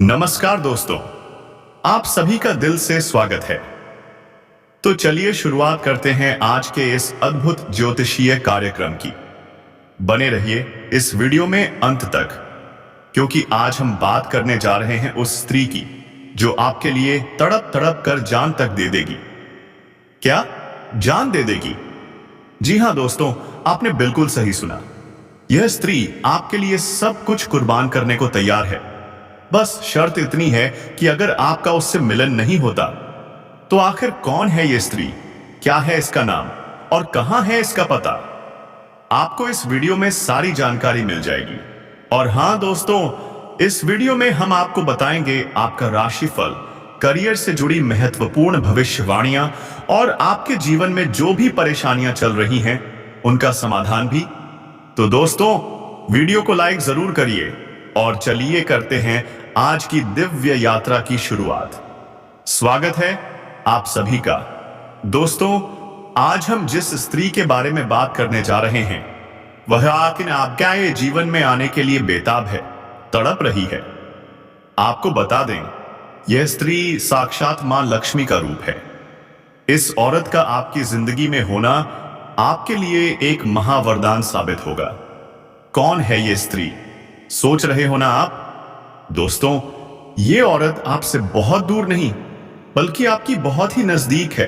नमस्कार दोस्तों, आप सभी का दिल से स्वागत है। तो चलिए शुरुआत करते हैं आज के इस अद्भुत ज्योतिषीय कार्यक्रम की। बने रहिए इस वीडियो में अंत तक, क्योंकि आज हम बात करने जा रहे हैं उस स्त्री की जो आपके लिए तड़प तड़प कर जान तक दे देगी। क्या जान दे देगी? जी हां दोस्तों, आपने बिल्कुल सही सुना। यह स्त्री आपके लिए सब कुछ कुर्बान करने को तैयार है। बस शर्त इतनी है कि अगर आपका उससे मिलन नहीं होता तो आखिर कौन है ये स्त्री, क्या है इसका नाम और कहां है इसका पता, आपको इस वीडियो में सारी जानकारी मिल जाएगी। और हां दोस्तों, इस वीडियो में हम आपको बताएंगे आपका राशिफल, करियर से जुड़ी महत्वपूर्ण भविष्यवाणियां और आपके जीवन में जो भी परेशानियां चल रही हैं उनका समाधान भी। तो दोस्तों, वीडियो को लाइक जरूर करिए और चलिए करते हैं आज की दिव्य यात्रा की शुरुआत। स्वागत है आप सभी का। दोस्तों, आज हम जिस स्त्री के बारे में बात करने जा रहे हैं वह आखिर आपके जीवन में आने के लिए बेताब है, तड़प रही है। आपको बता दें, यह स्त्री साक्षात मां लक्ष्मी का रूप है। इस औरत का आपकी जिंदगी में होना आपके लिए एक महावरदान साबित होगा। कौन है यह स्त्री, सोच रहे हो ना आप? दोस्तों, ये औरत आपसे बहुत दूर नहीं बल्कि आपकी बहुत ही नजदीक है।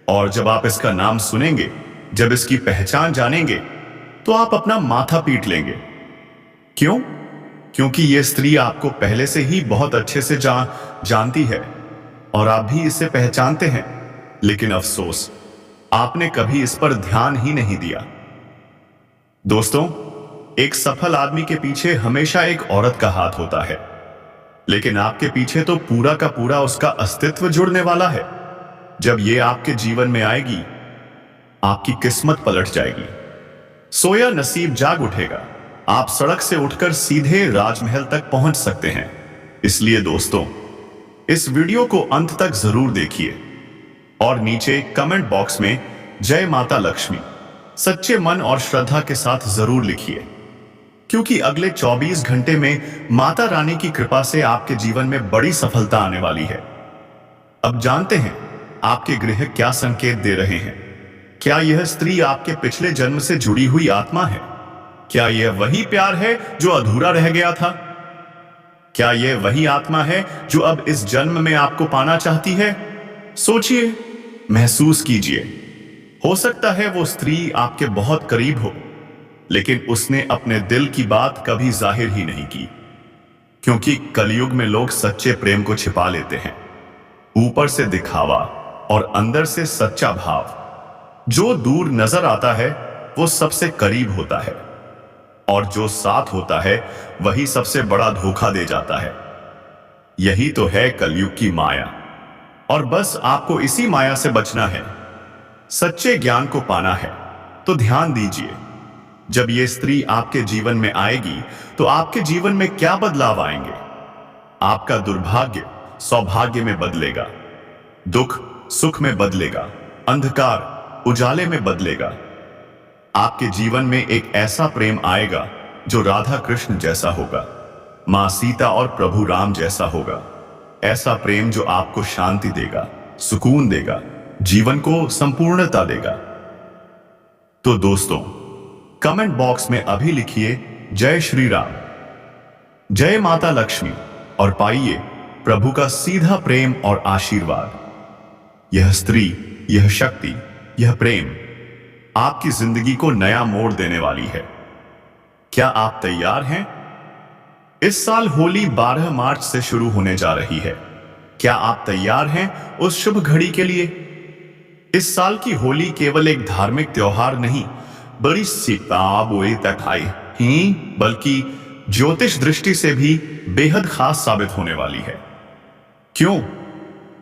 और जब आप इसका नाम सुनेंगे, जब इसकी पहचान जानेंगे, तो आप अपना माथा पीट लेंगे। क्यों? क्योंकि यह स्त्री आपको पहले से ही बहुत अच्छे से जानती है और आप भी इसे पहचानते हैं, लेकिन अफसोस आपने कभी इस पर ध्यान ही नहीं दिया। दोस्तों, एक सफल आदमी के पीछे हमेशा एक औरत का हाथ होता है, लेकिन आपके पीछे तो पूरा का पूरा उसका अस्तित्व जुड़ने वाला है। जब ये आपके जीवन में आएगी, आपकी किस्मत पलट जाएगी, सोया नसीब जाग उठेगा। आप सड़क से उठकर सीधे राजमहल तक पहुंच सकते हैं। इसलिए दोस्तों, इस वीडियो को अंत तक जरूर देखिए और नीचे कमेंट बॉक्स में जय माता लक्ष्मी सच्चे मन और श्रद्धा के साथ जरूर लिखिए, क्योंकि अगले 24 घंटे में माता रानी की कृपा से आपके जीवन में बड़ी सफलता आने वाली है। अब जानते हैं आपके ग्रह क्या संकेत दे रहे हैं। क्या यह स्त्री आपके पिछले जन्म से जुड़ी हुई आत्मा है? क्या यह वही प्यार है जो अधूरा रह गया था? क्या यह वही आत्मा है जो अब इस जन्म में आपको पाना चाहती है? सोचिए, महसूस कीजिए। हो सकता है वो स्त्री आपके बहुत करीब हो, लेकिन उसने अपने दिल की बात कभी जाहिर ही नहीं की, क्योंकि कलयुग में लोग सच्चे प्रेम को छिपा लेते हैं। ऊपर से दिखावा और अंदर से सच्चा भाव। जो दूर नजर आता है वो सबसे करीब होता है, और जो साथ होता है वही सबसे बड़ा धोखा दे जाता है। यही तो है कलयुग की माया, और बस आपको इसी माया से बचना है, सच्चे ज्ञान को पाना है। तो ध्यान दीजिए, जब ये स्त्री आपके जीवन में आएगी तो आपके जीवन में क्या बदलाव आएंगे। आपका दुर्भाग्य सौभाग्य में बदलेगा, दुख सुख में बदलेगा, अंधकार उजाले में बदलेगा। आपके जीवन में एक ऐसा प्रेम आएगा जो राधा कृष्ण जैसा होगा, मां सीता और प्रभु राम जैसा होगा। ऐसा प्रेम जो आपको शांति देगा, सुकून देगा, जीवन को संपूर्णता देगा। तो दोस्तों, कमेंट बॉक्स में अभी लिखिए जय श्री राम, जय माता लक्ष्मी, और पाइए प्रभु का सीधा प्रेम और आशीर्वाद। यह स्त्री, यह शक्ति, यह प्रेम आपकी जिंदगी को नया मोड़ देने वाली है। क्या आप तैयार हैं? इस साल होली 12 मार्च से शुरू होने जा रही है। क्या आप तैयार हैं उस शुभ घड़ी के लिए? इस साल की होली केवल एक धार्मिक त्योहार नहीं, बड़ी बल्कि ज्योतिष दृष्टि से भी बेहद खास साबित होने वाली है। क्यों?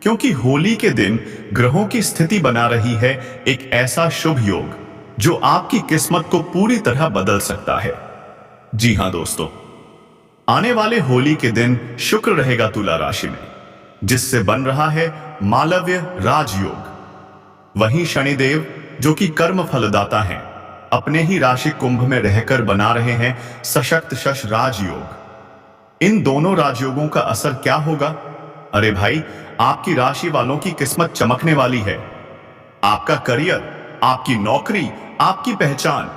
क्योंकि होली के दिन ग्रहों की स्थिति बना रही है एक ऐसा शुभ योग जो आपकी किस्मत को पूरी तरह बदल सकता है। जी हां दोस्तों, आने वाले होली के दिन शुक्र रहेगा तुला राशि में, जिससे बन रहा है मालव्य राजयोग। वहीं शनिदेव, जो कि कर्म फलदाता हैं, अपने ही राशि कुंभ में रहकर बना रहे हैं सशक्त शश राजयोग। इन दोनों राजयोगों का असर क्या होगा? अरे भाई, आपकी राशि वालों की किस्मत चमकने वाली है। आपका करियर, आपकी नौकरी, आपकी पहचान,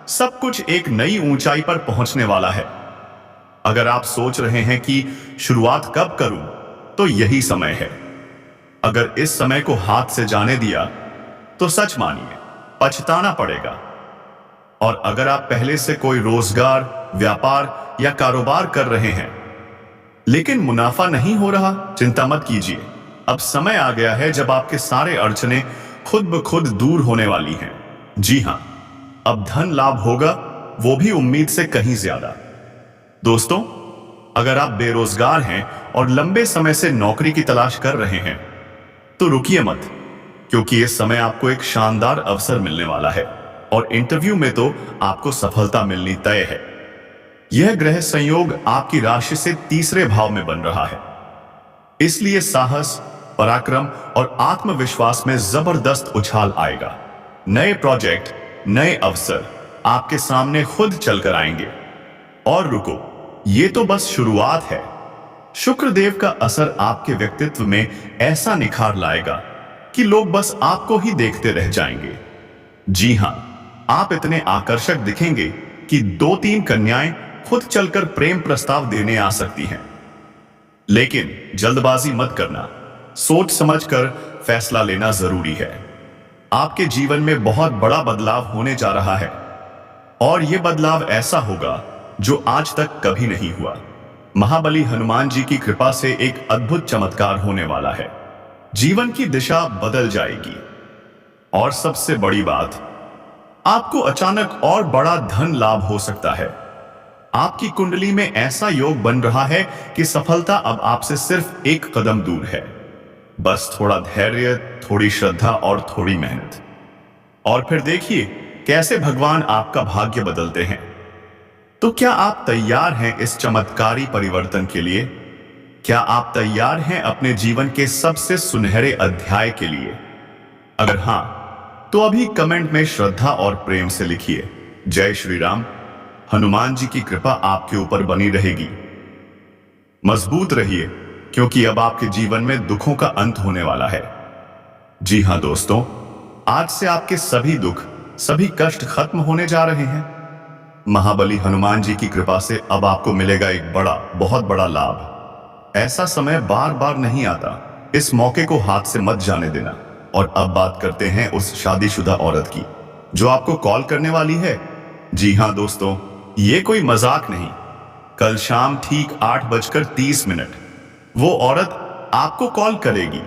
सब कुछ एक नई ऊंचाई पर पहुंचने वाला है। अगर आप सोच रहे हैं कि शुरुआत कब करूं, तो यही समय है। अगर इस समय को हाथ से जाने दिया तो सच मानिए, पछताना पड़ेगा। और अगर आप पहले से कोई रोजगार, व्यापार या कारोबार कर रहे हैं लेकिन मुनाफा नहीं हो रहा, चिंता मत कीजिए। अब समय आ गया है जब आपके सारे अड़चने खुद ब खुद दूर होने वाली हैं। जी हां, अब धन लाभ होगा, वो भी उम्मीद से कहीं ज्यादा। दोस्तों, अगर आप बेरोजगार हैं और लंबे समय से नौकरी की तलाश कर रहे हैं तो रुकिए मत, क्योंकि इस समय आपको एक शानदार अवसर मिलने वाला है और इंटरव्यू में तो आपको सफलता मिलनी तय है। यह ग्रह संयोग आपकी राशि से तीसरे भाव में बन रहा है, इसलिए साहस, पराक्रम और आत्मविश्वास में जबरदस्त उछाल आएगा। नए प्रोजेक्ट, नए अवसर आपके सामने खुद चलकर आएंगे। और रुको, ये तो बस शुरुआत है। शुक्रदेव का असर आपके व्यक्तित्व में ऐसा निखार लाएगा कि लोग बस आपको ही देखते रह जाएंगे। जी हां, आप इतने आकर्षक दिखेंगे कि 2-3 कन्याएं खुद चलकर प्रेम प्रस्ताव देने आ सकती हैं। लेकिन जल्दबाजी मत करना, सोच समझकर फैसला लेना जरूरी है। आपके जीवन में बहुत बड़ा बदलाव होने जा रहा है और यह बदलाव ऐसा होगा जो आज तक कभी नहीं हुआ। महाबली हनुमान जी की कृपा से एक अद्भुत चमत्कार होने वाला है। जीवन की दिशा बदल जाएगी और सबसे बड़ी बात, आपको अचानक और बड़ा धन लाभ हो सकता है। आपकी कुंडली में ऐसा योग बन रहा है कि सफलता अब आपसे सिर्फ एक कदम दूर है। बस थोड़ा धैर्य, थोड़ी श्रद्धा और थोड़ी मेहनत, और फिर देखिए कैसे भगवान आपका भाग्य बदलते हैं। तो क्या आप तैयार हैं इस चमत्कारी परिवर्तन के लिए? क्या आप तैयार हैं अपने जीवन के सबसे सुनहरे अध्याय के लिए? अगर हां, तो अभी कमेंट में श्रद्धा और प्रेम से लिखिए, जय श्री राम। हनुमान जी की कृपा आपके ऊपर बनी रहेगी। मजबूत रहिए, क्योंकि अब आपके जीवन में दुखों का अंत होने वाला है। जी हां दोस्तों, आज से आपके सभी दुख, सभी कष्ट खत्म होने जा रहे हैं। महाबली हनुमान जी की कृपा से अब आपको मिलेगा एक बड़ा, बहुत बड़ा लाभ। ऐसा समय बार बार नहीं आता, इस मौके को हाथ से मत जाने देना। और अब बात करते हैं उस शादीशुदा औरत की जो आपको कॉल करने वाली है। जी हां दोस्तों, ये कोई मजाक नहीं। कल शाम ठीक 8:30 वो औरत आपको कॉल करेगी।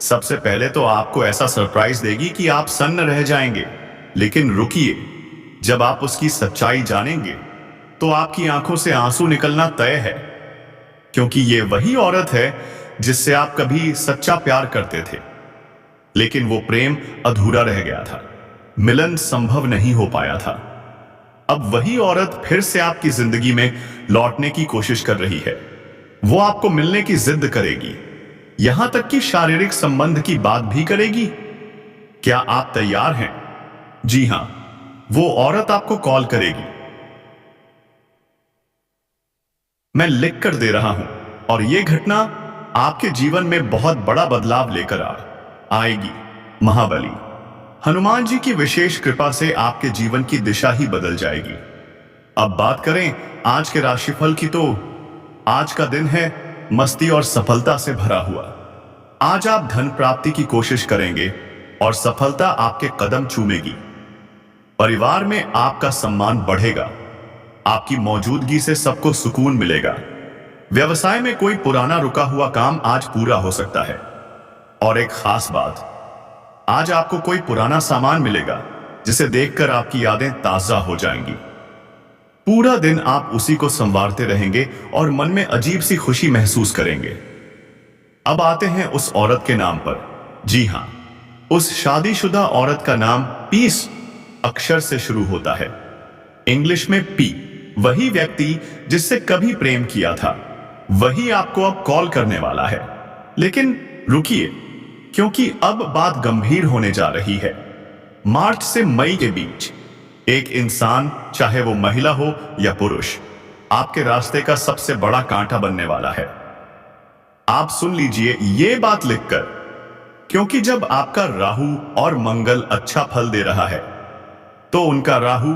सबसे पहले तो आपको ऐसा सरप्राइज देगी कि आप सन्न रह जाएंगे। लेकिन रुकिए, जब आप उसकी सच्चाई जानेंगे तो आपकी आंखों से आंसू निकलना तय है, क्योंकि ये वही औरत है जिससे आप कभी सच्चा प्यार करते थे, लेकिन वो प्रेम अधूरा रह गया था, मिलन संभव नहीं हो पाया था। अब वही औरत फिर से आपकी जिंदगी में लौटने की कोशिश कर रही है। वो आपको मिलने की जिद करेगी, यहां तक कि शारीरिक संबंध की बात भी करेगी। क्या आप तैयार हैं? जी हां, वो औरत आपको कॉल करेगी। मैं लिख कर दे रहा हूं, और यह घटना आपके जीवन में बहुत बड़ा बदलाव लेकर आएगी। महाबली हनुमान जी की विशेष कृपा से आपके जीवन की दिशा ही बदल जाएगी। अब बात करें आज के राशिफल की, तो आज का दिन है मस्ती और सफलता से भरा हुआ। आज आप धन प्राप्ति की कोशिश करेंगे और सफलता आपके कदम चूमेगी। परिवार में आपका सम्मान बढ़ेगा, आपकी मौजूदगी से सबको सुकून मिलेगा। व्यवसाय में कोई पुराना रुका हुआ काम आज पूरा हो सकता है। और एक खास बात, आज आपको कोई पुराना सामान मिलेगा जिसे देखकर आपकी यादें ताजा हो जाएंगी। पूरा दिन आप उसी को संवारते रहेंगे और मन में अजीब सी खुशी महसूस करेंगे। अब आते हैं उस औरत के नाम पर। जी हां, उस शादीशुदा औरत का नाम पीस अक्षर से शुरू होता है, इंग्लिश में पी। वही व्यक्ति जिससे कभी प्रेम किया था, वही आपको अब कॉल करने वाला है। लेकिन रुकिए, क्योंकि अब बात गंभीर होने जा रही है। मार्च से मई के बीच एक इंसान, चाहे वो महिला हो या पुरुष, आपके रास्ते का सबसे बड़ा कांटा बनने वाला है। आप सुन लीजिए ये बात लिखकर, क्योंकि जब आपका राहु और मंगल अच्छा फल दे रहा है तो उनका राहु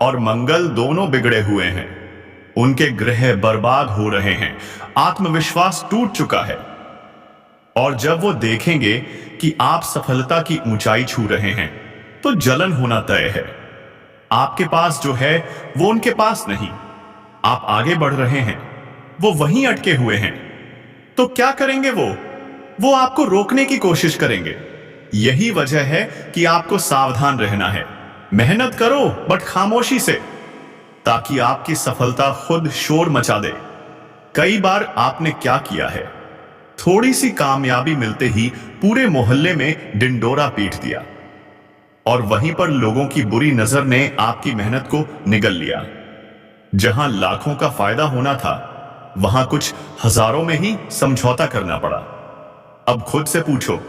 और मंगल दोनों बिगड़े हुए हैं, उनके ग्रह बर्बाद हो रहे हैं, आत्मविश्वास टूट चुका है। और जब वो देखेंगे कि आप सफलता की ऊंचाई छू रहे हैं तो जलन होना तय है। आपके पास जो है वो उनके पास नहीं, आप आगे बढ़ रहे हैं, वो वहीं अटके हुए हैं। तो क्या करेंगे वो आपको रोकने की कोशिश करेंगे। यही वजह है कि आपको सावधान रहना है। मेहनत करो बट खामोशी से, ताकि आपकी सफलता खुद शोर मचा दे। कई बार आपने क्या किया है, थोड़ी सी कामयाबी मिलते ही पूरे मोहल्ले में डिंडोरा पीट दिया, और वहीं पर लोगों की बुरी नजर ने आपकी मेहनत को निगल लिया। जहां लाखों का फायदा होना था वहां कुछ हजारों में ही समझौता करना पड़ा। अब खुद से पूछो,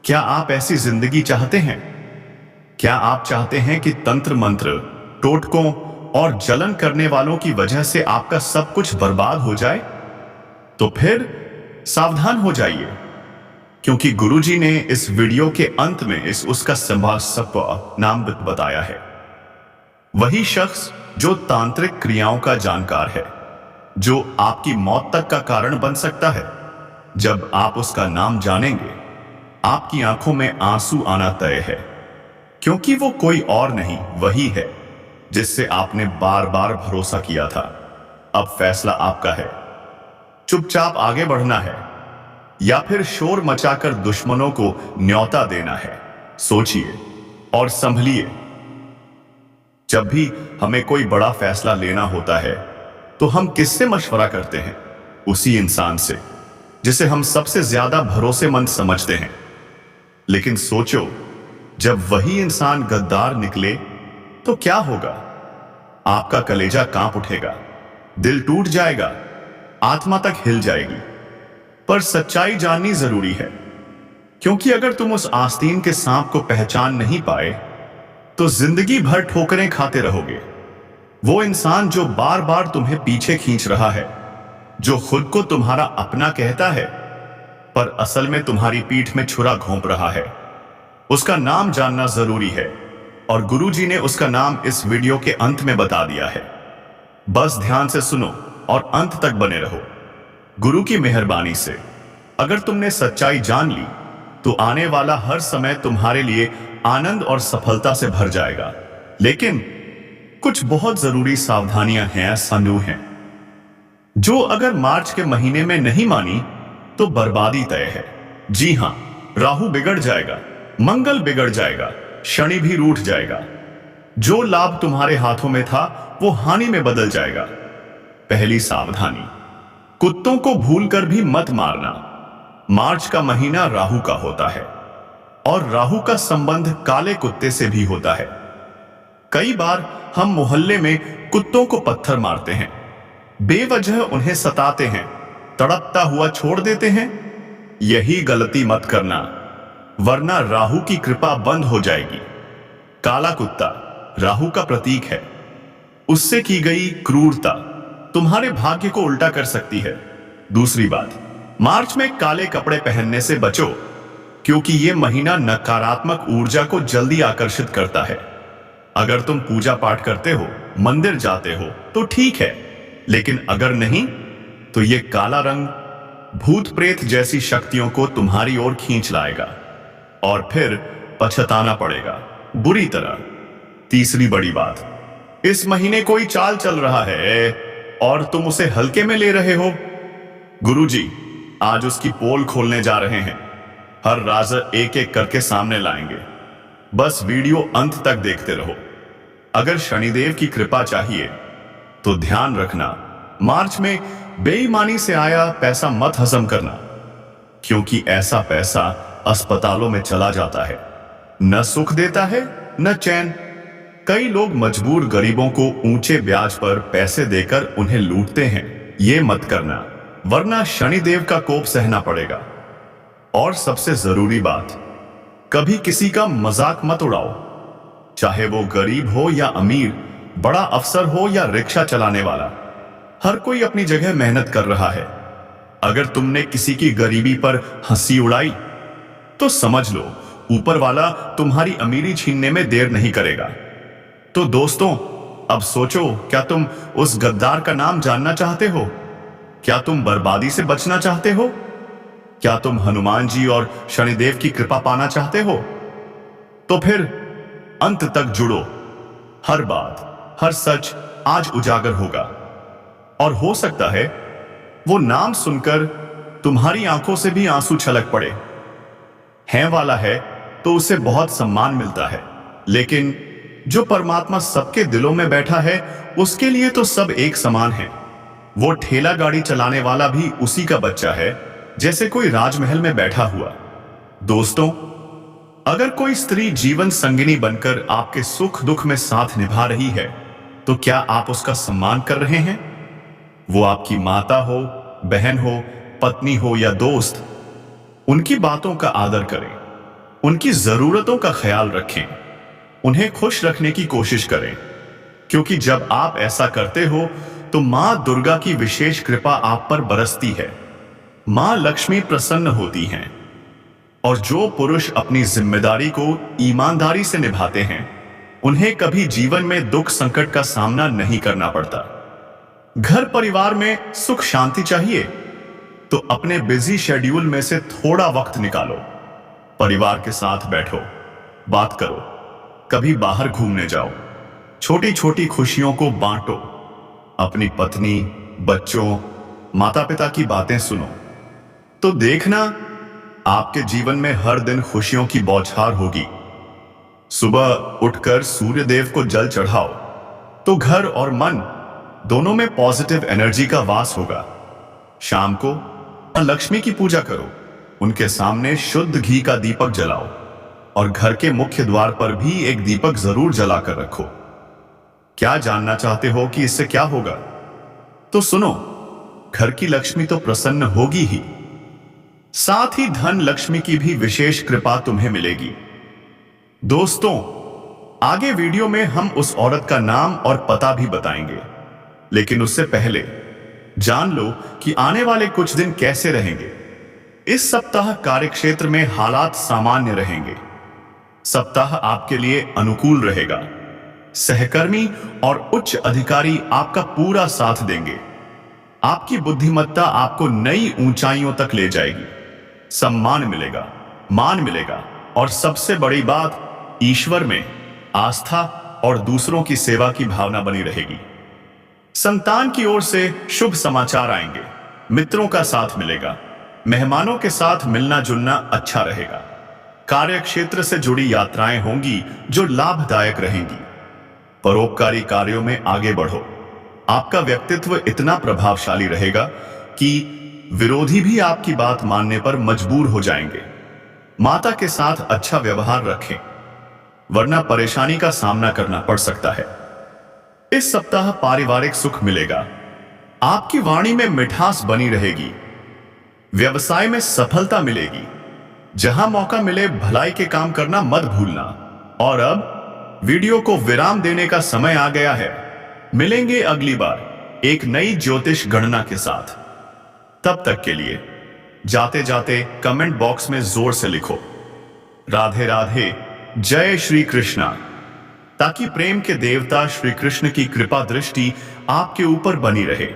क्या आप ऐसी जिंदगी चाहते हैं? क्या आप चाहते हैं कि तंत्र मंत्र, टोटकों और जलन करने वालों की वजह से आपका सब कुछ बर्बाद हो जाए? तो फिर सावधान हो जाइए, क्योंकि गुरुजी ने इस वीडियो के अंत में उसका संभाषक नाम बताया है। वही शख्स जो तांत्रिक क्रियाओं का जानकार है, जो आपकी मौत तक का कारण बन सकता है। जब आप उसका नाम जानेंगे, आपकी आंखों में आंसू आना तय है, क्योंकि वो कोई और नहीं, वही है जिससे आपने बार बार भरोसा किया था। अब फैसला आपका है, चुपचाप आगे बढ़ना है या फिर शोर मचाकर दुश्मनों को न्योता देना है। सोचिए और संभलिए। जब भी हमें कोई बड़ा फैसला लेना होता है तो हम किससे मशवरा करते हैं? उसी इंसान से जिसे हम सबसे ज्यादा भरोसेमंद समझते हैं। लेकिन सोचो, जब वही इंसान गद्दार निकले तो क्या होगा? आपका कलेजा कांप उठेगा, दिल टूट जाएगा, आत्मा तक हिल जाएगी। पर सच्चाई जाननी जरूरी है, क्योंकि अगर तुम उस आस्तीन के सांप को पहचान नहीं पाए तो जिंदगी भर ठोकरें खाते रहोगे। वो इंसान जो बार बार तुम्हें पीछे खींच रहा है, जो खुद को तुम्हारा अपना कहता है पर असल में तुम्हारी पीठ में छुरा घोंप रहा है, उसका नाम जानना जरूरी है। और गुरुजी ने उसका नाम इस वीडियो के अंत में बता दिया है। बस ध्यान से सुनो और अंत तक बने रहो। गुरु की मेहरबानी से अगर तुमने सच्चाई जान ली तो आने वाला हर समय तुम्हारे लिए आनंद और सफलता से भर जाएगा। लेकिन कुछ बहुत जरूरी सावधानियां हैं, संदू हैं, जो अगर मार्च के महीने में नहीं मानी तो बर्बादी तय है। जी हां, राहु बिगड़ जाएगा, मंगल बिगड़ जाएगा, शनि भी रूठ जाएगा। जो लाभ तुम्हारे हाथों में था वो हानि में बदल जाएगा। पहली सावधानी, कुत्तों को भूलकर भी मत मारना। मार्च का महीना राहु का होता है और राहु का संबंध काले कुत्ते से भी होता है। कई बार हम मोहल्ले में कुत्तों को पत्थर मारते हैं, बेवजह उन्हें सताते हैं, तड़पता हुआ छोड़ देते हैं। यही गलती मत करना, वरना राहु की कृपा बंद हो जाएगी। काला कुत्ता राहु का प्रतीक है, उससे की गई क्रूरता तुम्हारे भाग्य को उल्टा कर सकती है। दूसरी बात, मार्च में काले कपड़े पहनने से बचो, क्योंकि यह महीना नकारात्मक ऊर्जा को जल्दी आकर्षित करता है। अगर तुम पूजा पाठ करते हो, मंदिर जाते हो तो ठीक है, लेकिन अगर नहीं तो यह काला रंग भूत प्रेत जैसी शक्तियों को तुम्हारी ओर खींच लाएगा और फिर पछताना पड़ेगा बुरी तरह। तीसरी बड़ी बात, इस महीने कोई चाल चल रहा है और तुम उसे हल्के में ले रहे हो। गुरुजी आज उसकी पोल खोलने जा रहे हैं, हर राज एक एक करके सामने लाएंगे। बस वीडियो अंत तक देखते रहो। अगर शनिदेव की कृपा चाहिए तो ध्यान रखना, मार्च में बेईमानी से आया पैसा मत हजम करना, क्योंकि ऐसा पैसा अस्पतालों में चला जाता है, न सुख देता है न चैन। कई लोग मजबूर गरीबों को ऊंचे ब्याज पर पैसे देकर उन्हें लूटते हैं। ये मत करना, वरना शनिदेव का कोप सहना पड़ेगा। और सबसे जरूरी बात, कभी किसी का मजाक मत उड़ाओ, चाहे वो गरीब हो या अमीर। बड़ा अफसर हो या रिक्शा चलाने वाला, हर कोई अपनी जगह मेहनत कर रहा है। अगर तुमने किसी की गरीबी पर हंसी उड़ाई तो समझ लो ऊपर वाला तुम्हारी अमीरी छीनने में देर नहीं करेगा। तो दोस्तों, अब सोचो, क्या तुम उस गद्दार का नाम जानना चाहते हो? क्या तुम बर्बादी से बचना चाहते हो? क्या तुम हनुमान जी और शनिदेव की कृपा पाना चाहते हो? तो फिर अंत तक जुड़ो। हर बात, हर सच आज उजागर होगा। और हो सकता है वो नाम सुनकर तुम्हारी आंखों से भी आंसू छलक पड़े। है वाला है तो उसे बहुत सम्मान मिलता है, लेकिन जो परमात्मा सबके दिलों में बैठा है उसके लिए तो सब एक समान है। वो ठेला गाड़ी चलाने वाला भी उसी का बच्चा है, जैसे कोई राजमहल में बैठा हुआ। दोस्तों, अगर कोई स्त्री जीवन संगिनी बनकर आपके सुख दुख में साथ निभा रही है तो क्या आप उसका सम्मान कर रहे हैं? वो आपकी माता हो, बहन हो, पत्नी हो या दोस्त, उनकी बातों का आदर करें, उनकी जरूरतों का ख्याल रखें, उन्हें खुश रखने की कोशिश करें, क्योंकि जब आप ऐसा करते हो तो मां दुर्गा की विशेष कृपा आप पर बरसती है। मां लक्ष्मी प्रसन्न होती हैं और जो पुरुष अपनी जिम्मेदारी को ईमानदारी से निभाते हैं उन्हें कभी जीवन में दुख संकट का सामना नहीं करना पड़ता। घर परिवार में सुख शांति चाहिए तो अपने बिजी शेड्यूल में से थोड़ा वक्त निकालो, परिवार के साथ बैठो, बात करो, कभी बाहर घूमने जाओ, छोटी छोटी खुशियों को बांटो, अपनी पत्नी, बच्चों, माता पिता की बातें सुनो, तो देखना आपके जीवन में हर दिन खुशियों की बौछार होगी। सुबह उठकर सूर्य देव को जल चढ़ाओ तो घर और मन दोनों में पॉजिटिव एनर्जी का वास होगा। शाम को लक्ष्मी की पूजा करो, उनके सामने शुद्ध घी का दीपक जलाओ और घर के मुख्य द्वार पर भी एक दीपक जरूर जलाकर रखो। क्या जानना चाहते हो कि इससे क्या होगा? तो सुनो, घर की लक्ष्मी तो प्रसन्न होगी ही, साथ ही धन लक्ष्मी की भी विशेष कृपा तुम्हें मिलेगी। दोस्तों, आगे वीडियो में हम उस औरत का नाम और पता भी बताएंगे, लेकिन उससे पहले जान लो कि आने वाले कुछ दिन कैसे रहेंगे। इस सप्ताह कार्यक्षेत्र में हालात सामान्य रहेंगे। सप्ताह आपके लिए अनुकूल रहेगा। सहकर्मी और उच्च अधिकारी आपका पूरा साथ देंगे। आपकी बुद्धिमत्ता आपको नई ऊंचाइयों तक ले जाएगी। सम्मान मिलेगा, मान मिलेगा और सबसे बड़ी बात, ईश्वर में आस्था और दूसरों की सेवा की भावना बनी रहेगी। संतान की ओर से शुभ समाचार आएंगे, मित्रों का साथ मिलेगा, मेहमानों के साथ मिलना जुलना अच्छा रहेगा। कार्यक्षेत्र से जुड़ी यात्राएं होंगी जो लाभदायक रहेंगी। परोपकारी कार्यों में आगे बढ़ो। आपका व्यक्तित्व इतना प्रभावशाली रहेगा कि विरोधी भी आपकी बात मानने पर मजबूर हो जाएंगे। माता के साथ अच्छा व्यवहार रखें, वरना परेशानी का सामना करना पड़ सकता है। इस सप्ताह पारिवारिक सुख मिलेगा। आपकी वाणी में मिठास बनी रहेगी। व्यवसाय में सफलता मिलेगी। जहां मौका मिले भलाई के काम करना मत भूलना। और अब वीडियो को विराम देने का समय आ गया है। मिलेंगे अगली बार एक नई ज्योतिष गणना के साथ। तब तक के लिए जाते जाते कमेंट बॉक्स में जोर से लिखो, राधे राधे, जय श्री कृष्णा, ताकि प्रेम के देवता श्री कृष्ण की कृपा दृष्टि आपके ऊपर बनी रहे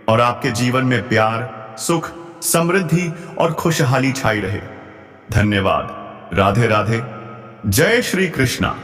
और आपके जीवन में प्यार, सुख, समृद्धि और खुशहाली छाई रहे। धन्यवाद। राधे राधे, जय श्री कृष्णा।